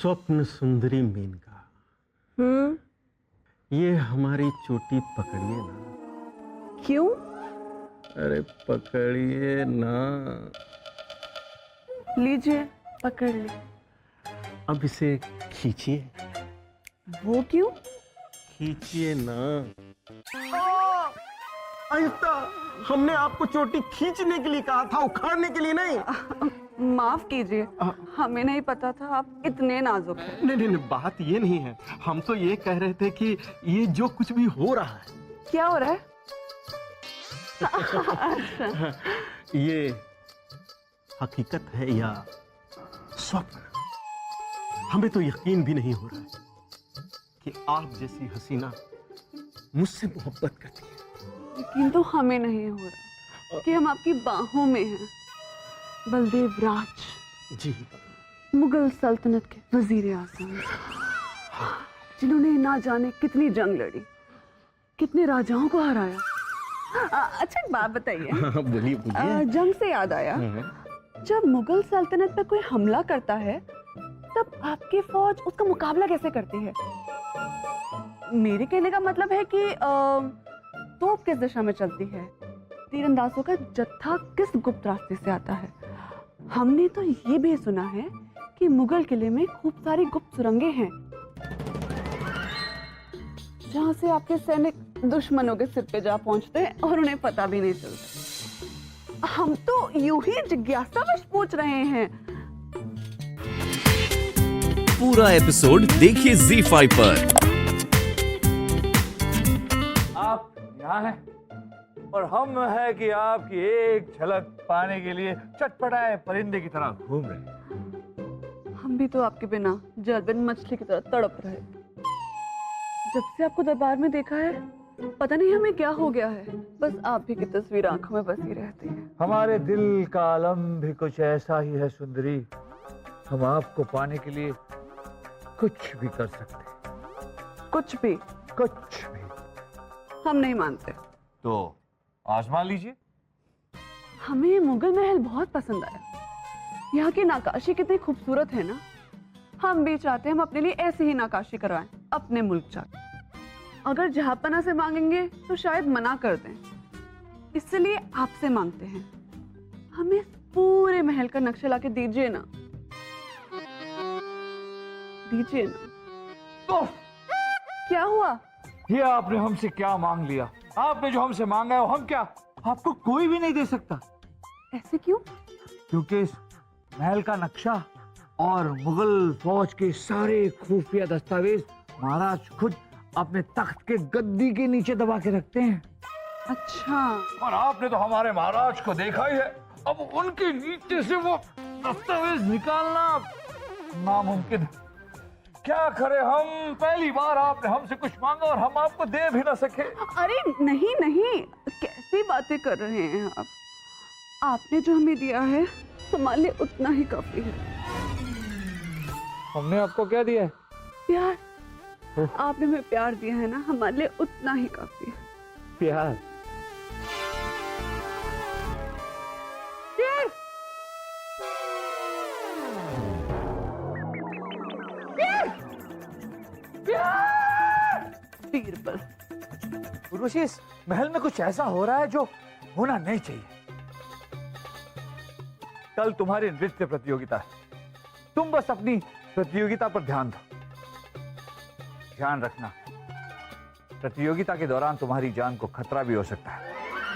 स्वप्न सुंदरी मेनका, ये हमारी चोटी पकड़िए ना। क्यों? अरे पकड़िए ना। लीजिए, पकड़ ले। अब इसे खींचिए। वो क्यों? खींचिए ना। आहिस्ता, हमने आपको चोटी खींचने के लिए कहा था, उखाड़ने के लिए नहीं। माफ कीजिए, हमें नहीं पता था आप इतने नाजुक हैं। नहीं नहीं नहीं, बात ये नहीं है। हम तो ये कह रहे थे कि ये जो कुछ भी हो रहा है। क्या हो रहा है? ये हकीकत है या स्वप्न? हमें तो यकीन भी नहीं हो रहा है कि आप जैसी हसीना मुझसे मोहब्बत करती है। यकीन तो हमें नहीं हो रहा कि हम आपकी बाहों में हैं। बलदेव राज जी, मुगल सल्तनत के वजीर आजम, जिन्होंने ना जाने कितनी जंग लड़ी, कितने राजाओं को हराया। अच्छा एक बात बताइए। हाँ, बोलिए बोलिए। जंग से याद आया, जब मुगल सल्तनत पर कोई हमला करता है तब आपकी फौज उसका मुकाबला कैसे करती है? मेरे कहने का मतलब है कि तोप किस दिशा में चलती है, तीरंदाजों का जत्था किस गुप्त रास्ते से आता है। हमने तो ये भी सुना है कि मुगल किले में खूब सारी गुप्त सुरंगें हैं जहां से आपके सैनिक दुश्मनों के सिर पे जा पहुंचते हैं और उन्हें पता भी नहीं चलता। हम तो यूं ही जिज्ञासावश पूछ रहे हैं। पूरा एपिसोड देखिए ZEE5 पर। आप यहाँ हैं और हम है कि आपकी एक झलक पाने के लिए चटपटाए परिंदे की तरह घूम रहे हैं। हम भी तो आपके बिना जलबिन मछली की तरह तड़प रहे। जब से आपको दरबार में देखा है, पता नहीं हमें क्या हो गया है, बस आप ही की तस्वीर आंखों में बसी रहती है। हमारे दिल का आलम भी कुछ ऐसा ही है सुंदरी। हम आपको पाने के लिए कुछ भी कर सकते हैं। कुछ भी? कुछ भी। हम नहीं मानते। तो आजमा लीजिए। हमें मुगल महल बहुत पसंद आया। यहाँ की नक्काशी कितनी खूबसूरत है ना। हम भी चाहते हैं हम अपने लिए ऐसी ही नक्काशी करवाएं अपने मुल्क जाकर। अगर जहापना से मांगेंगे तो शायद मना कर दें, इसलिए आपसे मांगते हैं, हमें पूरे महल का नक्शा लाके दीजिए ना, दीजिए ना। तो क्या हुआ? ये आपने हमसे क्या मांग लिया? आपने जो हमसे मांगा है वो हम क्या आपको कोई भी नहीं दे सकता। ऐसे क्यों? क्योंकि इस महल का नक्शा और मुगल फौज के सारे खुफिया दस्तावेज महाराज खुद अपने तख्त के गद्दी के नीचे दबा के रखते हैं। अच्छा। और आपने तो हमारे महाराज को देखा ही है। अब उनके नीचे से वो दस्तावेज निकालना नामुमकिन। क्या करें हम? पहली बार आपने हमसे कुछ मांगा और हम आपको दे भी ना सके। अरे नहीं नहीं, कैसी बातें कर रहे हैं आप? आपने जो हमें दिया है हमारे लिए उतना ही काफी है। हमने आपको क्या दिया है? प्यार। आपने हमें प्यार दिया है ना, हमारे लिए उतना ही काफी है। प्यार? प्यार? प्यार? बीरबल। उर्वशी, इस महल में कुछ ऐसा हो रहा है जो होना नहीं चाहिए। कल तुम्हारी नृत्य प्रतियोगिता है। तुम बस अपनी प्रतियोगिता पर ध्यान दो। ध्यान रखना, प्रतियोगिता के दौरान तुम्हारी जान को खतरा भी हो सकता है।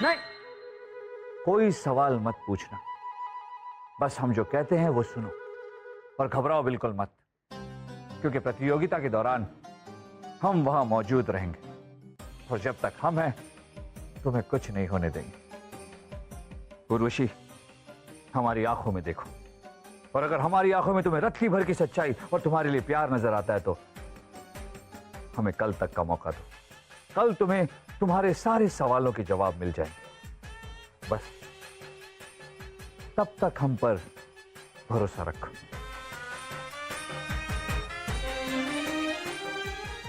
नहीं, कोई सवाल मत पूछना। बस हम जो कहते हैं वो सुनो और घबराओ बिल्कुल मत, क्योंकि प्रतियोगिता के दौरान हम वहां मौजूद रहेंगे और जब तक हम हैं तुम्हें कुछ नहीं होने देंगे। उर्वशी, हमारी आंखों में देखो, और अगर हमारी आंखों में तुम्हें रत्ती भर की सच्चाई और तुम्हारे लिए प्यार नजर आता है तो हमें कल तक का मौका दो। कल तुम्हें तुम्हारे सारे सवालों के जवाब मिल जाएंगे। बस तब तक हम पर भरोसा रखो।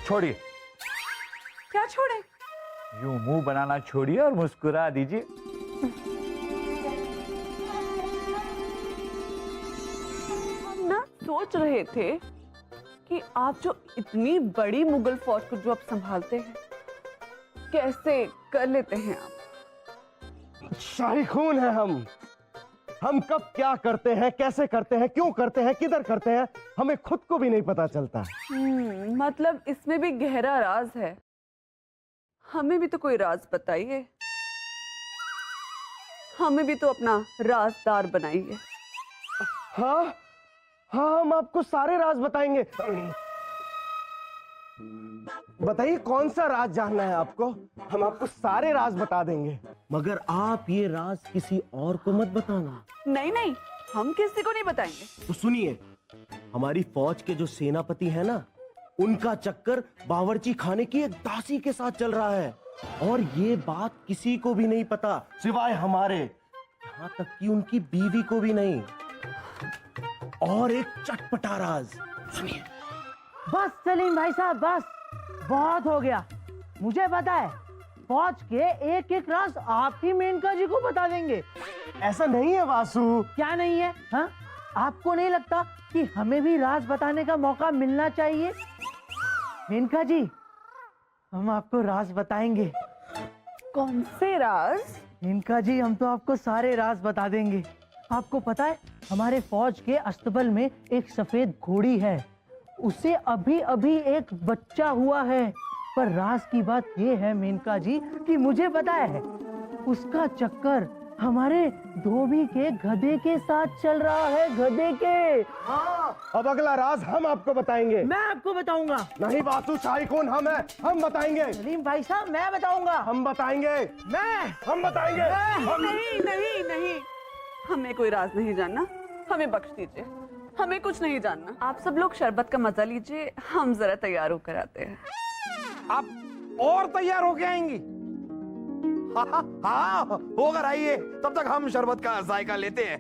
छोड़िए। क्या छोड़े? यूं मुंह बनाना छोड़िए और मुस्कुरा दीजिए। हम ना सोच रहे थे कि आप जो इतनी बड़ी मुगल फौज को जो आप संभालते हैं, कैसे कर लेते हैं आप? शाही खून है हम कब क्या करते हैं, कैसे करते हैं, क्यों करते हैं, किधर करते हैं, हमें खुद को भी नहीं पता चलता। मतलब इसमें भी गहरा राज है। हमें भी तो कोई राज बताइए, हमें भी तो अपना राजदार बनाइए। हाँ हाँ, हम आपको सारे राज बताएंगे। बताइए कौन सा राज जानना है आपको? हम आपको सारे राज बता देंगे, मगर आप ये राज किसी और को मत बताना। नहीं नहीं, हम किसी को नहीं बताएंगे। तो सुनिए, हमारी फौज के जो सेनापति है ना, उनका चक्कर बावर्ची खाने की एक दासी के साथ चल रहा है, और ये बात किसी को भी नहीं पता सिवाय हमारे, यहाँ तक कि उनकी बीवी को भी नहीं। और एक चटपटा राज सुनिए। बस सलीम भाई साहब, बस बहुत हो गया। मुझे पता है, फौज के एक एक राज आप ही मेनका जी को बता देंगे। ऐसा नहीं है वासु। क्या नहीं है? हाँ, आपको नहीं लगता कि हमें भी राज बताने का मौका मिलना चाहिए? मेनका जी, हम आपको राज बताएंगे। कौन से राज? मेनका जी, हम तो आपको सारे राज बता देंगे। आपको पता है, हमारे फौज के अस्तबल में एक सफेद घोड़ी है, उसे अभी अभी एक बच्चा हुआ है। पर राज की बात यह है मेनका जी कि मुझे पता है, उसका चक्कर हमारे धोबी के गधे के साथ चल रहा है, गधे के। हाँ, अब अगला राज हम आपको बताएंगे। मैं आपको बताऊंगा। नहीं वासु, शाही कौन हम है, हम बताएंगे। सलीम भाई साहब, मैं बताऊंगा। हम बताएंगे। हम बताएंगे। नहीं नहीं नहीं, हमें कोई राज नहीं जानना, हमें बख्श दीजिए, हमें कुछ नहीं जानना। आप सब लोग शरबत का मजा लीजिए, हम जरा तैयार होकर आते हैं। आप और तैयार होके आएंगी? हाँ हाँ, होकर आइए, तब तक हम शरबत का जायका लेते हैं।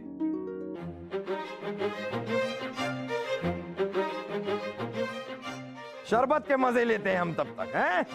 शरबत के मजे लेते हैं हम तब तक, हैं?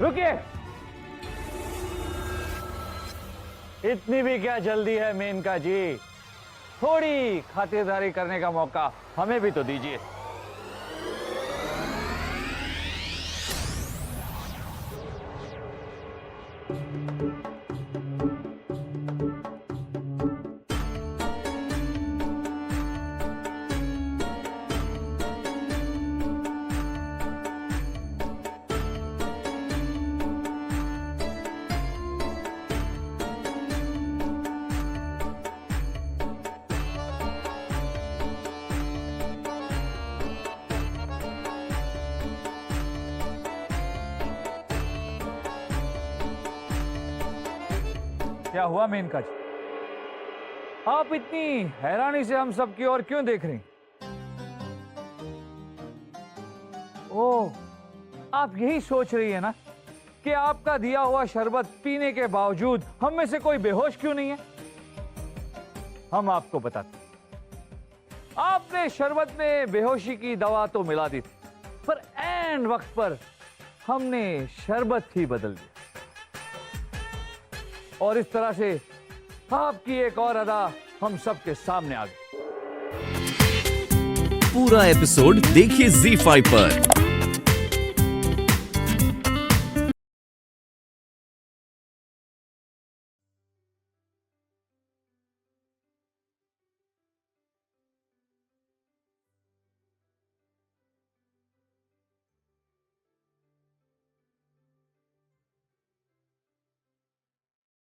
रुकिए, इतनी भी क्या जल्दी है मेनका जी? थोड़ी खातिरदारी करने का मौका हमें भी तो दीजिए। क्या हुआ मेनका जी? आप इतनी हैरानी से हम सब की ओर क्यों देख रही? ओह, आप यही सोच रही है ना कि आपका दिया हुआ शरबत पीने के बावजूद हम में से कोई बेहोश क्यों नहीं है? हम आपको बताते हैं। आपने शरबत में बेहोशी की दवा तो मिला दी थी, पर ऐन वक्त पर हमने शरबत ही बदल दिया, और इस तरह से आपकी एक और अदा हम सबके सामने आ गए। पूरा एपिसोड देखिए ZEE5 पर।